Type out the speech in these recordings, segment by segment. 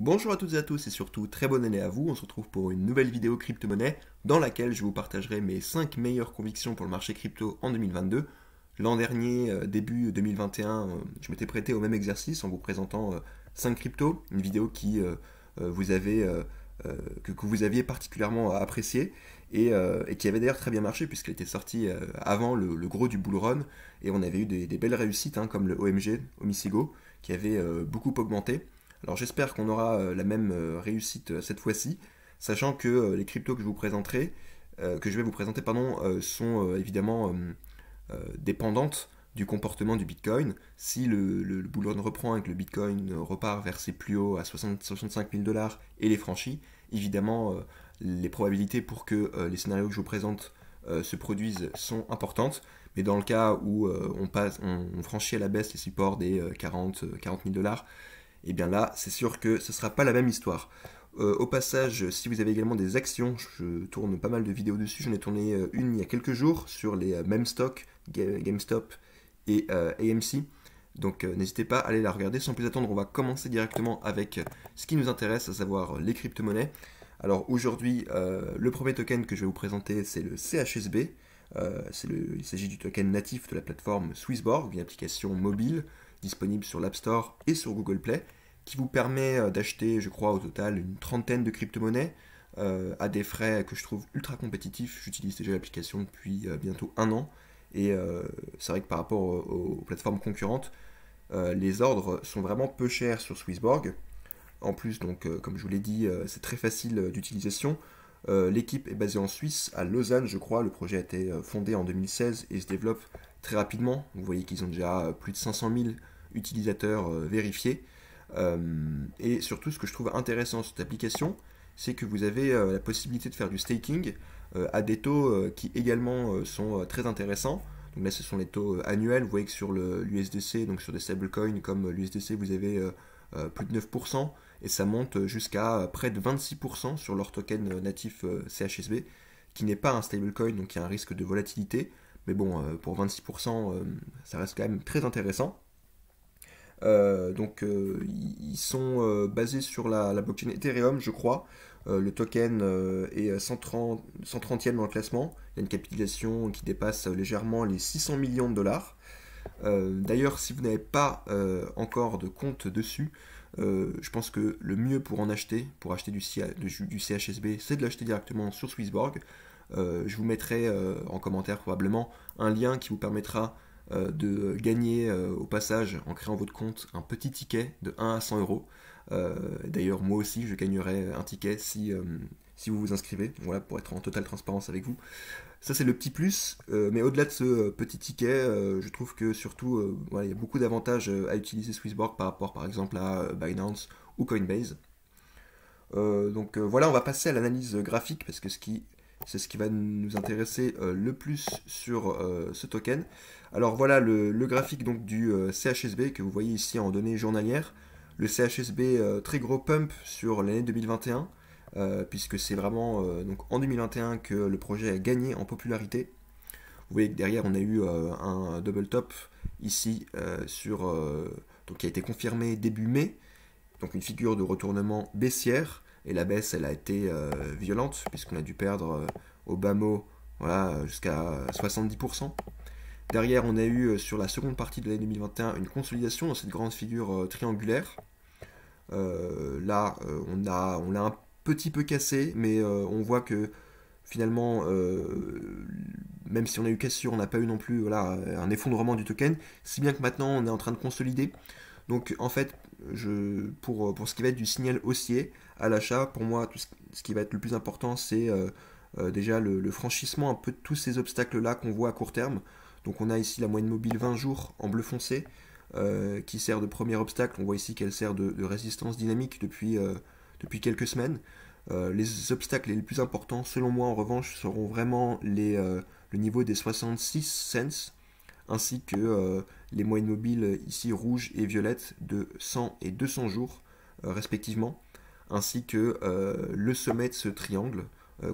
Bonjour à toutes et à tous et surtout très bonne année à vous. On se retrouve pour une nouvelle vidéo crypto-monnaie dans laquelle je vous partagerai mes 5 meilleures convictions pour le marché crypto en 2022. L'an dernier, début 2021, je m'étais prêté au même exercice en vous présentant 5 cryptos, une vidéo vous avez, que vous aviez particulièrement appréciée et qui avait d'ailleurs très bien marché puisqu'elle était sortie avant le gros du bull run et on avait eu des belles réussites comme le OMG, Omisigo, qui avait beaucoup augmenté. Alors j'espère qu'on aura la même réussite cette fois-ci, sachant que les cryptos que je vous présenterai, que je vais vous présenter, pardon, sont évidemment dépendantes du comportement du Bitcoin. Si le bull run reprend et que le Bitcoin repart vers ses plus hauts à 65 000 dollars et les franchit, évidemment les probabilités pour que les scénarios que je vous présente se produisent sont importantes. Mais dans le cas où on franchit à la baisse les supports des 40 000 dollars, et bien là, c'est sûr que ce ne sera pas la même histoire. Au passage, si vous avez également des actions, je tourne pas mal de vidéos dessus. J'en ai tourné une il y a quelques jours sur les mêmes stocks, GameStop et AMC. Donc n'hésitez pas à aller la regarder. Sans plus attendre, on va commencer directement avec ce qui nous intéresse, à savoir les crypto-monnaies. Alors aujourd'hui, le premier token que je vais vous présenter, c'est le CHSB. Il s'agit du token natif de la plateforme Swissborg, une application mobile disponible sur l'App Store et sur Google Play, qui vous permet d'acheter, je crois, au total une trentaine de crypto-monnaies à des frais que je trouve ultra compétitifs. J'utilise déjà l'application depuis bientôt un an et c'est vrai que par rapport aux plateformes concurrentes, les ordres sont vraiment peu chers sur Swissborg. En plus, donc, comme je vous l'ai dit, c'est très facile d'utilisation. L'équipe est basée en Suisse, à Lausanne, je crois. Le projet a été fondé en 2016 et se développe très rapidement. Vous voyez qu'ils ont déjà plus de 500 000 utilisateurs vérifiés. Et surtout, ce que je trouve intéressant dans cette application, c'est que vous avez la possibilité de faire du staking à des taux qui également sont très intéressants. Donc là, ce sont les taux annuels. Vous voyez que sur l'USDC, donc sur des stablecoins comme l'USDC, vous avez plus de 9%, et ça monte jusqu'à près de 26% sur leur token natif CHSB, qui n'est pas un stablecoin, donc il y a un risque de volatilité. Mais bon, pour 26%, ça reste quand même très intéressant. Ils sont basés sur la blockchain Ethereum, je crois. Le token est 130e dans le classement. Il y a une capitalisation qui dépasse légèrement les 600 millions de dollars. D'ailleurs, si vous n'avez pas encore de compte dessus, je pense que le mieux pour acheter du CHSB, c'est de l'acheter directement sur Swissborg. Je vous mettrai en commentaire probablement un lien qui vous permettra de gagner au passage, en créant votre compte, un petit ticket de 1 à 100 euros. D'ailleurs, moi aussi, je gagnerai un ticket si vous vous inscrivez, voilà, pour être en totale transparence avec vous. Ça, c'est le petit plus, mais au-delà de ce petit ticket, je trouve que surtout, voilà, il y a beaucoup d'avantages à utiliser Swissborg par rapport, par exemple, à Binance ou Coinbase. Voilà, on va passer à l'analyse graphique parce que c'est ce qui va nous intéresser le plus sur ce token. Alors voilà le graphique donc du CHSB que vous voyez ici en données journalières. Le CHSB, très gros pump sur l'année 2021, puisque c'est vraiment donc en 2021 que le projet a gagné en popularité. Vous voyez que derrière on a eu un double top ici donc qui a été confirmé début mai, donc une figure de retournement baissière, et la baisse elle a été violente puisqu'on a dû perdre au bas mot, voilà, jusqu'à 70%. Derrière on a eu sur la seconde partie de l'année 2021 une consolidation dans cette grande figure triangulaire. On l'a un petit peu cassé, mais on voit que finalement, même si on a eu cassure, on n'a pas eu non plus, voilà, un effondrement du token, si bien que maintenant on est en train de consolider. Donc en fait, pour ce qui va être du signal haussier à l'achat, pour moi, ce qui va être le plus important, c'est déjà le franchissement un peu de tous ces obstacles-là qu'on voit à court terme. Donc on a ici la moyenne mobile 20 jours en bleu foncé, qui sert de premier obstacle. On voit ici qu'elle sert de résistance dynamique depuis quelques semaines. Les obstacles les plus importants, selon moi en revanche, seront vraiment le niveau des 66 cents, ainsi que les moyennes mobiles ici rouges et violettes de 100 et 200 jours respectivement, ainsi que le sommet de ce triangle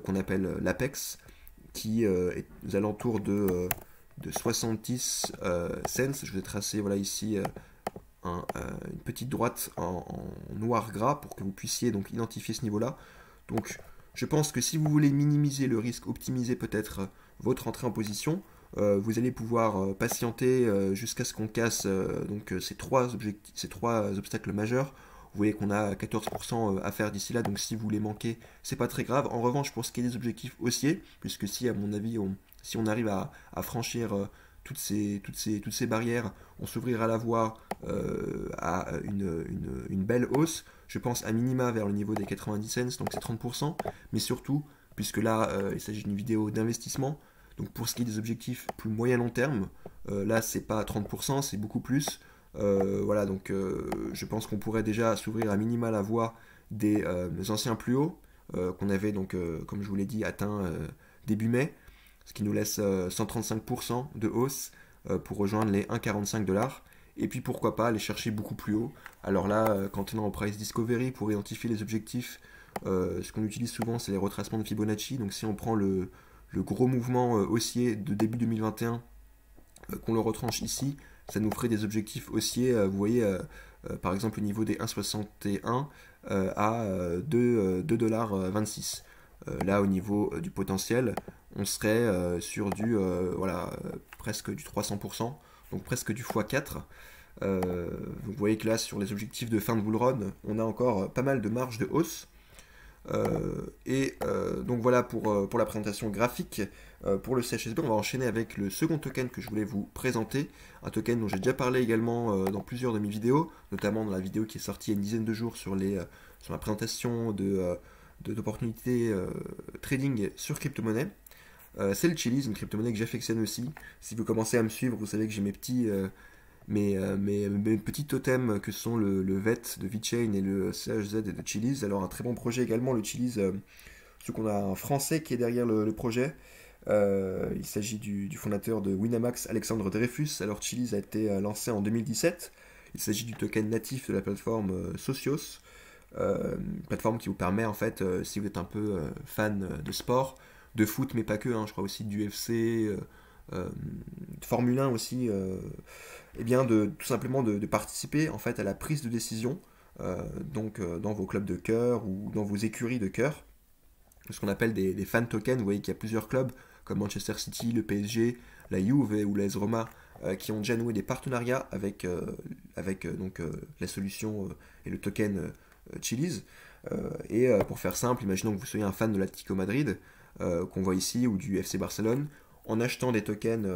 qu'on appelle l'apex, qui est aux alentours de 70 cents. Je vous ai tracé voilà, ici une petite droite en noir gras pour que vous puissiez donc identifier ce niveau-là. Donc je pense que si vous voulez minimiser le risque, optimiser peut-être votre entrée en position, vous allez pouvoir patienter jusqu'à ce qu'on casse ces trois obstacles majeurs. Vous voyez qu'on a 14% à faire d'ici là, donc si vous les manquez, c'est pas très grave. En revanche, pour ce qui est des objectifs haussiers, puisque si à mon avis, si on arrive à franchir toutes ces barrières, on s'ouvrira la voie à une belle hausse. Je pense à minima vers le niveau des 90 cents, donc c'est 30%, mais surtout, puisque là il s'agit d'une vidéo d'investissement, donc pour ce qui est des objectifs plus moyen long terme, là c'est pas 30%, c'est beaucoup plus. Voilà, donc je pense qu'on pourrait déjà s'ouvrir à minima la voie des anciens plus hauts, qu'on avait donc, comme je vous l'ai dit, atteint début mai, ce qui nous laisse 135% de hausse pour rejoindre les 1,45$. Et puis pourquoi pas aller chercher beaucoup plus haut. Alors là, quand on est en price discovery pour identifier les objectifs, ce qu'on utilise souvent c'est les retracements de Fibonacci. Donc si on prend le gros mouvement haussier de début 2021, qu'on le retranche ici, ça nous ferait des objectifs haussiers, vous voyez, par exemple au niveau des 1,61 à 2,26$. Là, au niveau du potentiel, on serait sur du, presque du 300%, donc presque du x4. Vous voyez que là, sur les objectifs de fin de bull run, on a encore pas mal de marge de hausse. Donc voilà pour la présentation graphique. Pour le CHSB, on va enchaîner avec le second token que je voulais vous présenter, un token dont j'ai déjà parlé également dans plusieurs de mes vidéos, notamment dans la vidéo qui est sortie il y a une dizaine de jours sur la présentation d'opportunités trading sur crypto-monnaie. C'est le Chiliz, une crypto-monnaie que j'affectionne aussi. Si vous commencez à me suivre, vous savez que j'ai mes petits totems que sont le VET de VeChain et le CHZ de Chiliz. Alors un très bon projet également, le Chiliz, surtout qu'on a un Français qui est derrière le projet. Il s'agit du fondateur de Winamax, Alexandre Dreyfus. Alors Chiliz a été lancé en 2017. Il s'agit du token natif de la plateforme Socios, une plateforme qui vous permet en fait, si vous êtes un peu fan de sport, de foot mais pas que, je crois aussi du UFC, de Formule 1 aussi, et bien tout simplement de participer en fait à la prise de décision dans vos clubs de cœur ou dans vos écuries de cœur, ce qu'on appelle des fan tokens. Vous voyez qu'il y a plusieurs clubs comme Manchester City, le PSG, la Juve ou l'AS Roma qui ont déjà noué des partenariats avec la solution et le token Chiliz. Pour faire simple, imaginons que vous soyez un fan de l'Atlético Madrid, qu'on voit ici, ou du FC Barcelone, en achetant des tokens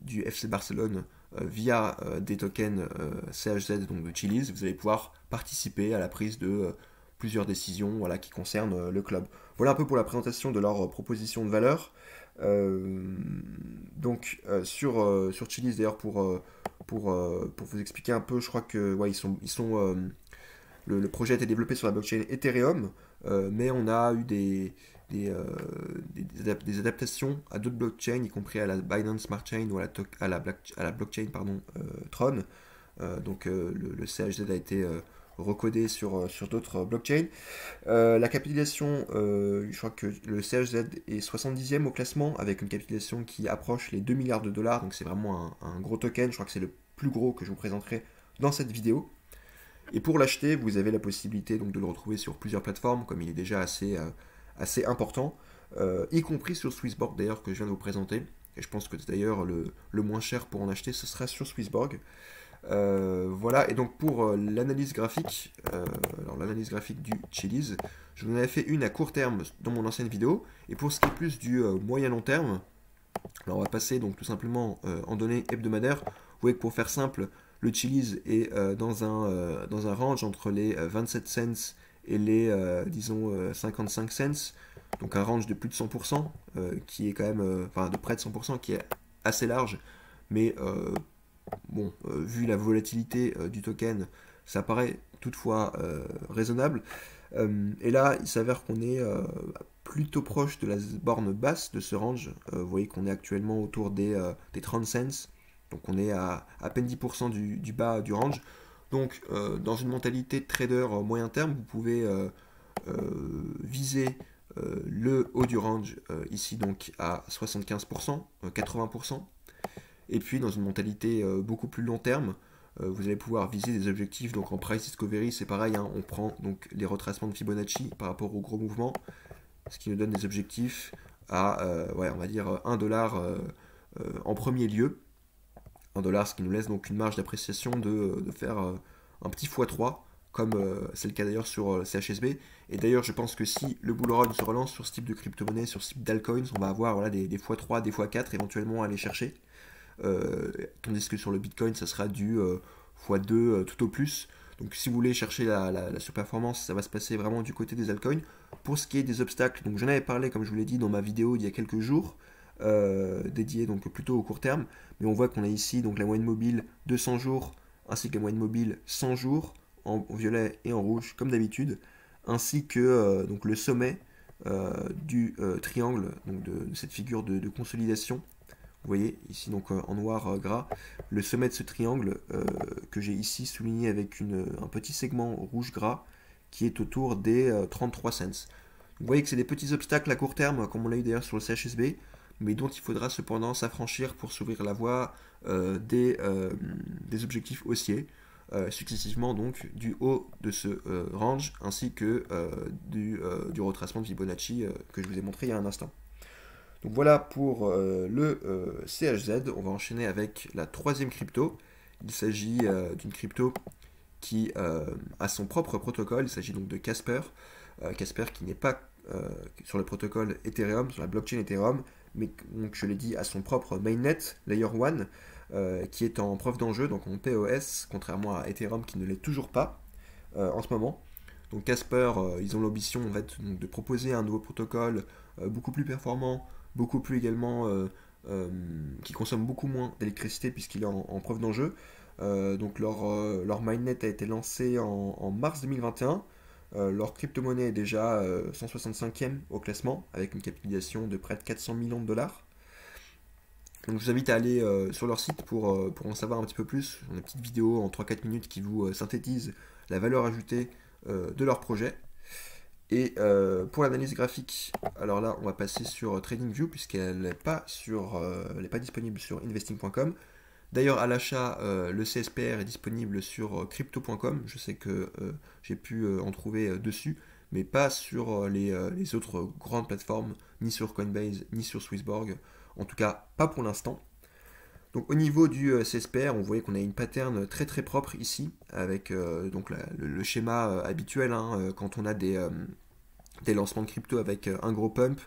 du FC Barcelone via des tokens CHZ, donc de Chiliz, vous allez pouvoir participer à la prise de plusieurs décisions qui concernent le club. Voilà un peu pour la présentation de leur proposition de valeur. Sur Chiliz, d'ailleurs, pour vous expliquer un peu, je crois que le projet a été développé sur la blockchain Ethereum, mais on a eu des adaptations à d'autres blockchains, y compris à la Binance Smart Chain ou à la blockchain Tron. Le CHZ a été recodé sur d'autres blockchains. La capitalisation, je crois que le CHZ est 70e au classement, avec une capitalisation qui approche les 2 milliards de dollars, donc c'est vraiment un gros token. Je crois que c'est le plus gros que je vous présenterai dans cette vidéo. Et pour l'acheter, vous avez la possibilité donc de le retrouver sur plusieurs plateformes, comme il est déjà assez important, y compris sur Swissborg d'ailleurs, que je viens de vous présenter. Et je pense que d'ailleurs le moins cher pour en acheter, ce sera sur Swissborg. Voilà, et donc pour l'analyse graphique, l'analyse graphique du Chiliz, je vous en avais fait une à court terme dans mon ancienne vidéo. Et pour ce qui est plus du moyen long terme, alors on va passer donc tout simplement en données hebdomadaires. Vous voyez que pour faire simple, le Chiliz est dans un range entre les 27 cents et les, 55 cents. Donc un range de plus de 100%, qui est quand même, de près de 100%, qui est assez large. Mais vu la volatilité du token, ça paraît toutefois raisonnable. Et là, il s'avère qu'on est plutôt proche de la borne basse de ce range. Vous voyez qu'on est actuellement autour des 30 cents. Donc on est à peine 10% du bas du range. Donc dans une mentalité de trader moyen terme, vous pouvez viser le haut du range ici donc à 75%, 80%. Et puis dans une mentalité beaucoup plus long terme, vous allez pouvoir viser des objectifs. Donc en price discovery, c'est pareil, hein, on prend donc les retracements de Fibonacci par rapport au gros mouvement, ce qui nous donne des objectifs à, ouais, on va dire 1$ en premier lieu. 1$, ce qui nous laisse donc une marge d'appréciation de faire un petit x3, comme c'est le cas d'ailleurs sur CHSB. Et d'ailleurs, je pense que si le bull run se relance sur ce type de crypto-monnaie, sur ce type d'altcoins, on va avoir voilà, des x3, des x4 éventuellement à aller chercher. Tandis que sur le Bitcoin, ça sera du x2 tout au plus. Donc si vous voulez chercher la surperformance, ça va se passer vraiment du côté des altcoins. Pour ce qui est des obstacles, donc j'en avais parlé, comme je vous l'ai dit, dans ma vidéo il y a quelques jours, dédiée donc plutôt au court terme. Mais on voit qu'on a ici donc la moyenne mobile 200 jours, ainsi que la moyenne mobile 100 jours, en violet et en rouge, comme d'habitude, ainsi que donc le sommet du triangle, donc de cette figure de consolidation. Vous voyez ici donc en noir gras le sommet de ce triangle que j'ai ici souligné avec un petit segment rouge gras qui est autour des 33 cents. Vous voyez que c'est des petits obstacles à court terme comme on l'a eu d'ailleurs sur le CHSB, mais dont il faudra cependant s'affranchir pour s'ouvrir la voie des objectifs haussiers successivement donc du haut de ce range ainsi que du retracement de Fibonacci que je vous ai montré il y a un instant. Donc voilà pour le CHZ. On va enchaîner avec la troisième crypto. Il s'agit d'une crypto qui a son propre protocole. Il s'agit donc de Casper. Casper qui n'est pas sur le protocole Ethereum, sur la blockchain Ethereum, mais donc, je l'ai dit, à son propre mainnet, Layer 1, qui est en preuve d'enjeu, donc en POS, contrairement à Ethereum qui ne l'est toujours pas en ce moment. Donc Casper, ils ont l'ambition en fait, de proposer un nouveau protocole beaucoup plus performant, beaucoup plus également qui consomme beaucoup moins d'électricité puisqu'il est en preuve d'enjeu. Donc leur mainnet a été lancé en mars 2021. Leur crypto-monnaie est déjà 165e au classement avec une capitalisation de près de 400 millions de dollars. Donc je vous invite à aller sur leur site pour en savoir un petit peu plus. On a une petite vidéo en 3-4 minutes qui vous synthétise la valeur ajoutée de leur projet. Et pour l'analyse graphique, alors là on va passer sur TradingView puisqu'elle n'est pas, pas disponible sur investing.com. D'ailleurs à l'achat, le CSPR est disponible sur crypto.com. Je sais que j'ai pu en trouver dessus, mais pas sur les autres grandes plateformes, ni sur Coinbase, ni sur Swissborg. En tout cas, pas pour l'instant. Donc au niveau du CSPR, on voyait qu'on a une pattern très très propre ici, avec donc le schéma habituel hein, quand on a des lancements de crypto avec un gros pump,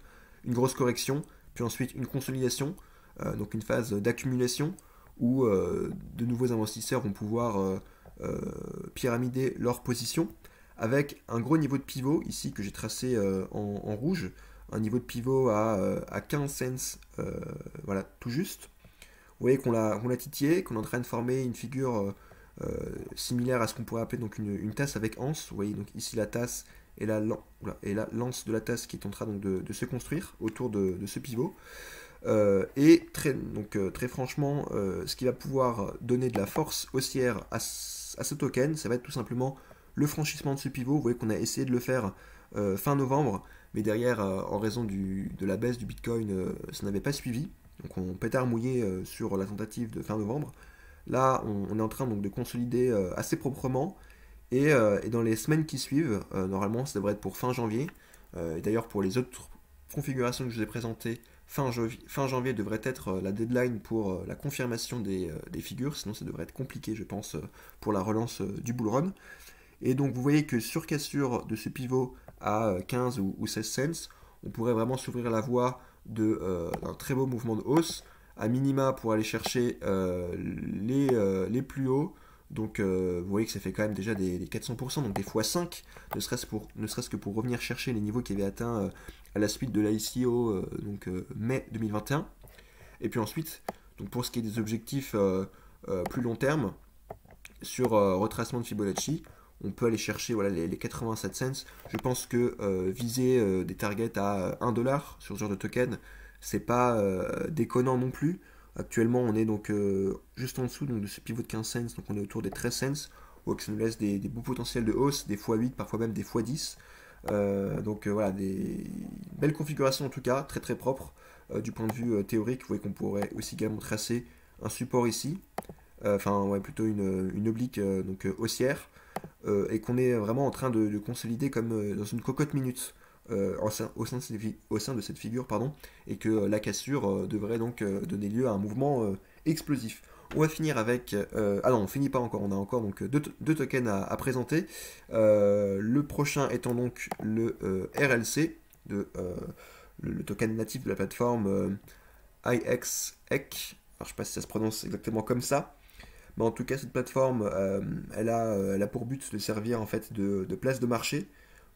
une grosse correction, puis ensuite une consolidation, donc une phase d'accumulation où de nouveaux investisseurs vont pouvoir pyramider leur position, avec un gros niveau de pivot ici que j'ai tracé en rouge, un niveau de pivot à 15 cents, voilà, tout juste. Vous voyez qu'on l'a titillé, qu'on est en train de former une figure similaire à ce qu'on pourrait appeler donc une tasse avec anse. Vous voyez donc ici la tasse et la l'anse de la tasse qui est en train donc de se construire autour de ce pivot. Et très franchement, ce qui va pouvoir donner de la force haussière à ce token, ça va être tout simplement le franchissement de ce pivot. Vous voyez qu'on a essayé de le faire fin novembre, mais derrière, en raison de la baisse du Bitcoin, ça n'avait pas suivi. Donc on pétard mouillé sur la tentative de fin novembre. Là, on est en train donc de consolider assez proprement. Et dans les semaines qui suivent, normalement, ça devrait être pour fin janvier. Et d'ailleurs, pour les autres configurations que je vous ai présentées, fin janvier devrait être la deadline pour la confirmation des figures. Sinon, ça devrait être compliqué, je pense, pour la relance du bull run. Et donc, vous voyez que sur cassure de ce pivot à 15 ou 16 cents, on pourrait vraiment s'ouvrir la voie d'un très beau mouvement de hausse, à minima pour aller chercher les plus hauts. Donc vous voyez que ça fait quand même déjà des 400%, donc des x5, ne serait-ce que pour revenir chercher les niveaux qui avaient atteint à la suite de l'ICO, donc mai 2021. Et puis ensuite, donc pour ce qui est des objectifs plus long terme, sur retracement de Fibonacci, on peut aller chercher voilà, les 87 cents. Je pense que viser des targets à 1$ sur ce genre de token, c'est pas déconnant non plus. Actuellement, on est donc juste en dessous donc, de ce pivot de 15 cents, donc on est autour des 13 cents. Donc ça nous laisse des beaux potentiels de hausse, des x8, parfois même des x10. Donc voilà, des belles configurations en tout cas, très très propres du point de vue théorique. Vous voyez qu'on pourrait aussi également tracer un support ici. enfin ouais, plutôt une oblique haussière, et qu'on est vraiment en train de consolider comme dans une cocotte minute au sein de cette figure, pardon, et que la cassure devrait donc donner lieu à un mouvement explosif. On va finir avec... ah non, on finit pas encore, on a encore donc deux tokens à présenter. Le prochain étant donc le RLC, le token natif de la plateforme IXEC. Alors, je sais pas si ça se prononce exactement comme ça. Mais en tout cas, cette plateforme, elle a pour but de servir en fait de place de marché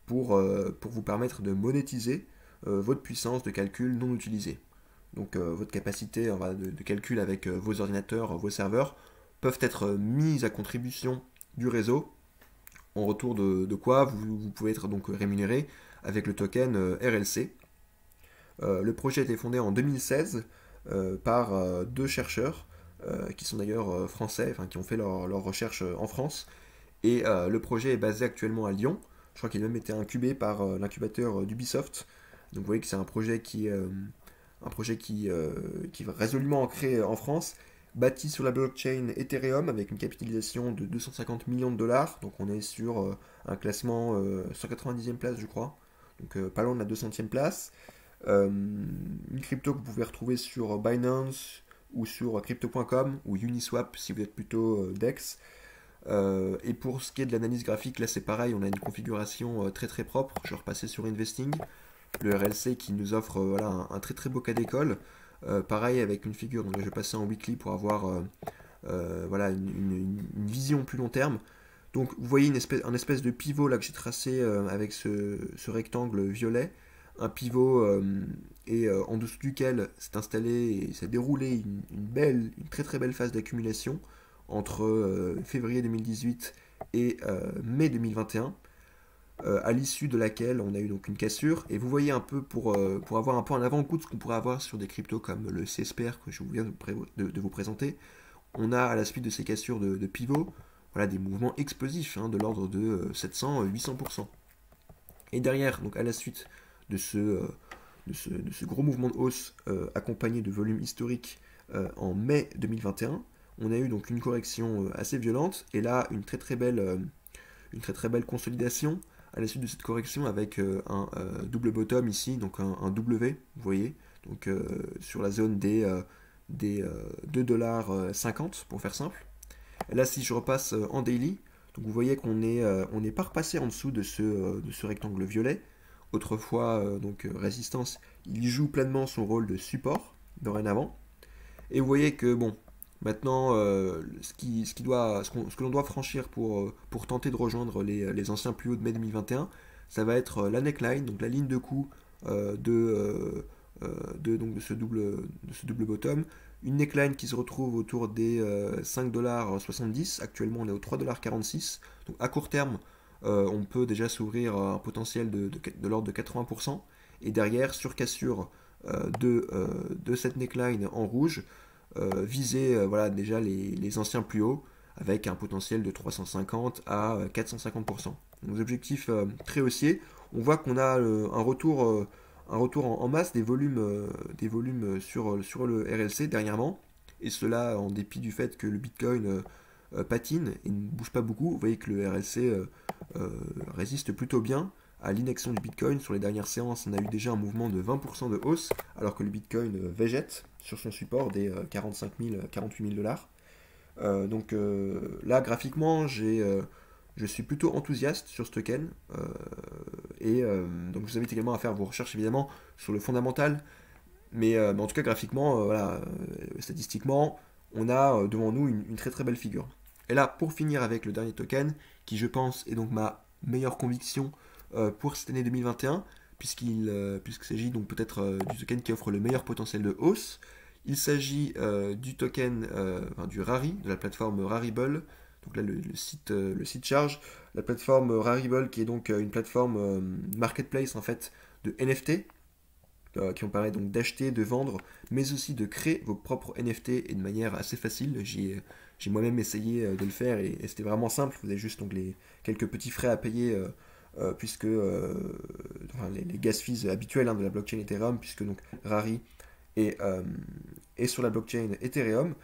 pour vous permettre de monétiser votre puissance de calcul non utilisée. Donc votre capacité de calcul avec vos ordinateurs, vos serveurs, peuvent être mises à contribution du réseau, en retour de quoi vous pouvez être donc rémunéré avec le token RLC. Le projet a été fondé en 2016 par deux chercheurs qui sont d'ailleurs français, enfin qui ont fait leur recherche en France. Et le projet est basé actuellement à Lyon. Je crois qu'il a même été incubé par l'incubateur d'Ubisoft. Donc vous voyez que c'est un projet qui est résolument ancré en France, bâti sur la blockchain Ethereum avec une capitalisation de 250 millions de dollars. Donc on est sur un classement 190e place, je crois. Donc pas loin de la 200e place. Une crypto que vous pouvez retrouver sur Binance ou sur crypto.com ou Uniswap si vous êtes plutôt DEX. Et pour ce qui est de l'analyse graphique, là c'est pareil, on a une configuration très très propre. Je vais repasser sur Investing, le RLC qui nous offre voilà, un très très beau cas d'école. Pareil avec une figure, donc je vais passer en weekly pour avoir voilà, une vision plus long terme. Donc vous voyez un espèce de pivot là que j'ai tracé avec ce rectangle violet. Un pivot et en dessous duquel s'est installé et s'est déroulé une très très belle phase d'accumulation entre février 2018 et mai 2021, à l'issue de laquelle on a eu donc une cassure. Et vous voyez un peu pour avoir un peu un avant-goût de ce qu'on pourrait avoir sur des cryptos comme le CSPR que je viens de vous présenter, on a à la suite de ces cassures de pivot, voilà, des mouvements explosifs de l'ordre de 700-800%. Et derrière, donc à la suite de ce gros mouvement de hausse accompagné de volumes historiques en mai 2021, on a eu donc une correction assez violente et là une très très belle consolidation à la suite de cette correction avec un double bottom ici, donc un W, vous voyez, donc sur la zone des 2,50$ pour faire simple. Et là si je repasse en daily, donc vous voyez qu'on n'est pas repassé en dessous de ce rectangle violet. Autrefois donc résistance, il joue pleinement son rôle de support dorénavant. Et vous voyez que bon, maintenant ce que l'on doit franchir pour tenter de rejoindre les anciens plus hauts de mai 2021, ça va être la neckline, donc la ligne de coup donc de ce double bottom. Une neckline qui se retrouve autour des 5,70$. Actuellement, on est au 3,46$. Donc à court terme, on peut déjà s'ouvrir un potentiel de l'ordre de 80%. Et derrière, sur cassure de cette neckline en rouge, viser voilà, déjà les anciens plus hauts avec un potentiel de 350 à 450%. Donc, objectifs très haussiers. On voit qu'on a un retour en masse des volumes sur le RLC dernièrement, et cela en dépit du fait que le Bitcoin patine et ne bouge pas beaucoup. Vous voyez que le RLC résiste plutôt bien à l'inaction du Bitcoin. Sur les dernières séances, on a eu déjà un mouvement de 20% de hausse, alors que le Bitcoin végète sur son support des 45 000, 48 000 dollars. Donc là, graphiquement, je suis plutôt enthousiaste sur ce token. Donc je vous invite également à faire vos recherches évidemment sur le fondamental. Mais en tout cas, graphiquement, voilà, statistiquement, on a devant nous une très très belle figure. Et là, pour finir avec le dernier token, qui je pense est donc ma meilleure conviction pour cette année 2021, puisqu'il s'agit donc peut-être du token qui offre le meilleur potentiel de hausse. Il s'agit du token du Rari, de la plateforme Rarible. Donc là, le site charge. La plateforme Rarible, qui est donc une plateforme marketplace en fait de NFT, qui vous permet donc d'acheter, de vendre, mais aussi de créer vos propres NFT et de manière assez facile. J'ai moi-même essayé de le faire et c'était vraiment simple. Vous avez juste donc quelques petits frais à payer puisque les gas fees habituels de la blockchain Ethereum, puisque donc Rari est sur la blockchain Ethereum.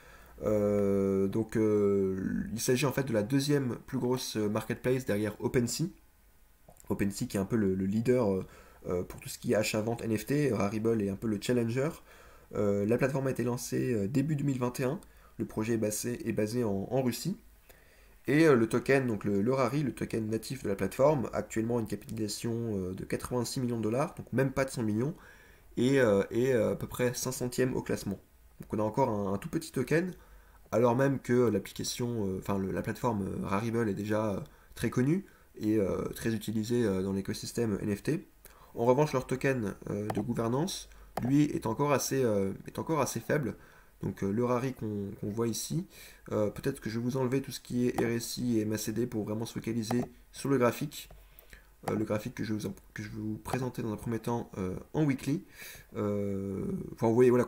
Il s'agit en fait de la deuxième plus grosse marketplace derrière OpenSea. OpenSea qui est un peu le leader pour tout ce qui est achat-vente NFT. Rarible est un peu le challenger. La plateforme a été lancée début 2021. Le projet est basé en Russie. Et le token, donc le Rari, le token natif de la plateforme, actuellement une capitalisation de 86 millions de dollars, donc même pas de 100 millions, et à peu près 500e au classement. Donc on a encore un tout petit token, alors même que la plateforme Rarible est déjà très connue et très utilisée dans l'écosystème NFT. En revanche, leur token de gouvernance, lui, est encore assez faible. Donc le Rari qu'on voit ici, peut-être que je vais vous enlever tout ce qui est RSI et MACD pour vraiment se focaliser sur le graphique que je vais vous présenter dans un premier temps en weekly. Vous voyez voilà,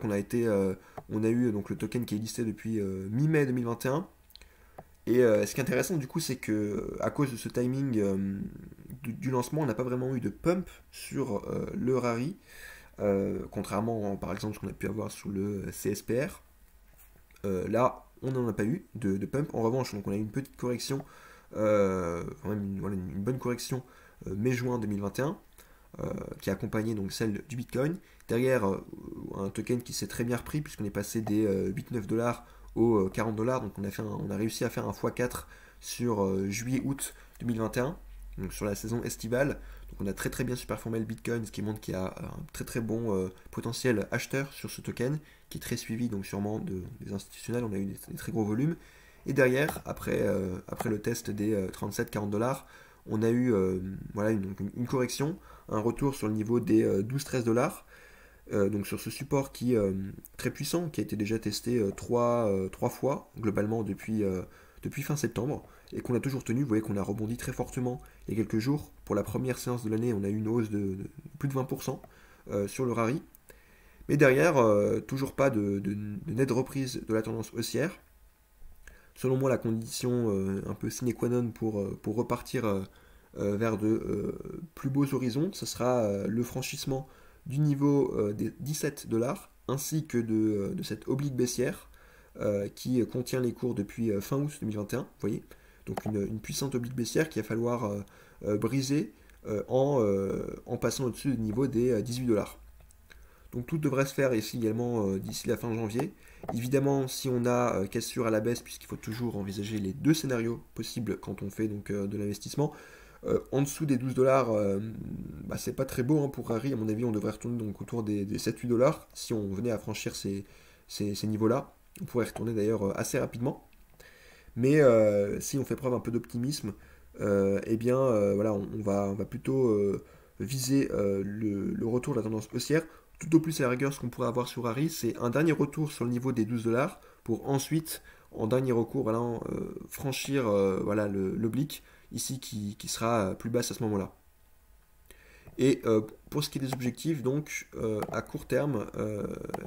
on a eu donc le token qui est listé depuis mi-mai 2021. Et ce qui est intéressant du coup, c'est que à cause de ce timing du lancement, on n'a pas vraiment eu de pump sur le Rari, contrairement par exemple ce qu'on a pu avoir sur le CSPR. Là, on n'en a pas eu de pump. En revanche, donc on a eu une petite correction, quand même une bonne correction mai-juin 2021, qui a accompagné donc celle du Bitcoin. Derrière, un token qui s'est très bien repris puisqu'on est passé des 8-9 dollars aux 40 dollars. Donc on a réussi à faire un x4 sur juillet-août 2021, donc sur la saison estivale. Donc on a très très bien superformé le Bitcoin, ce qui montre qu'il y a un très très bon potentiel acheteur sur ce token, qui est très suivi donc sûrement des institutionnels. On a eu des très gros volumes. Et derrière, après le test des 37-40 dollars, on a eu voilà, une correction, un retour sur le niveau des 12-13 dollars. Donc sur ce support qui est très puissant, qui a été déjà testé trois fois globalement depuis fin septembre, et qu'on a toujours tenu. Vous voyez qu'on a rebondi très fortement il y a quelques jours. Pour la première séance de l'année, on a eu une hausse de plus de 20% sur le Rari. Mais derrière, toujours pas de nette reprise de la tendance haussière. Selon moi, la condition un peu sine qua non pour repartir vers de plus beaux horizons, ce sera le franchissement du niveau des 17 dollars, ainsi que de cette oblique baissière qui contient les cours depuis fin août 2021. Vous voyez, donc une puissante oblique baissière qu'il va falloir briser en passant au-dessus du niveau des 18 dollars. Donc tout devrait se faire ici également d'ici la fin janvier. Évidemment, si on a cassure à la baisse, puisqu'il faut toujours envisager les deux scénarios possibles quand on fait donc de l'investissement, en dessous des 12 dollars, c'est pas très beau pour Rari. À mon avis, on devrait retourner donc autour des 7-8 dollars. Si on venait à franchir ces niveaux-là, on pourrait retourner d'ailleurs assez rapidement. Mais si on fait preuve un peu d'optimisme, voilà, on va plutôt viser le retour de la tendance haussière. Tout au plus, à la rigueur, ce qu'on pourrait avoir sur Harry, c'est un dernier retour sur le niveau des 12 dollars pour ensuite, en dernier recours, voilà, franchir voilà, l'oblique ici qui sera plus basse à ce moment-là. Et pour ce qui est des objectifs, donc à court terme,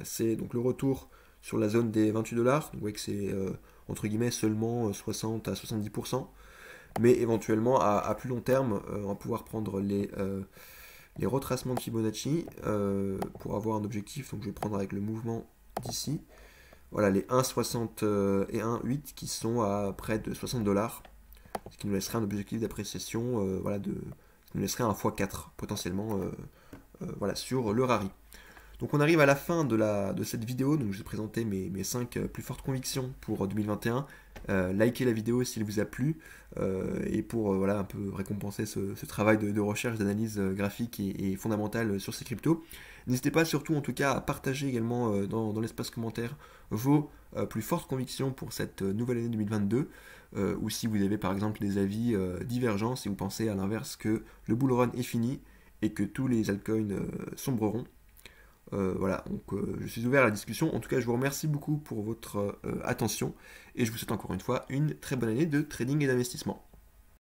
c'est donc le retour sur la zone des 28 dollars. Donc vous voyez que c'est entre guillemets seulement 60 à 70%. Mais éventuellement, à plus long terme, on va pouvoir prendre les retracements de Fibonacci pour avoir un objectif. Donc je vais prendre avec le mouvement d'ici. Voilà, les 1,60 et 1,8 qui sont à près de 60 dollars. Ce qui nous laisserait un objectif d'appréciation voilà, qui nous laisserait un x4 potentiellement voilà, sur le Rari. Donc on arrive à la fin de cette vidéo, donc je vais présenter mes 5 plus fortes convictions pour 2021. Likez la vidéo s'il vous a plu, et pour voilà, un peu récompenser ce travail de recherche, d'analyse graphique et fondamentale sur ces cryptos. N'hésitez pas surtout en tout cas à partager également dans l'espace commentaire vos plus fortes convictions pour cette nouvelle année 2022, ou si vous avez par exemple des avis divergents, si vous pensez à l'inverse que le bull run est fini et que tous les altcoins sombreront. Voilà, donc je suis ouvert à la discussion. En tout cas, je vous remercie beaucoup pour votre attention et je vous souhaite encore une fois une très bonne année de trading et d'investissement.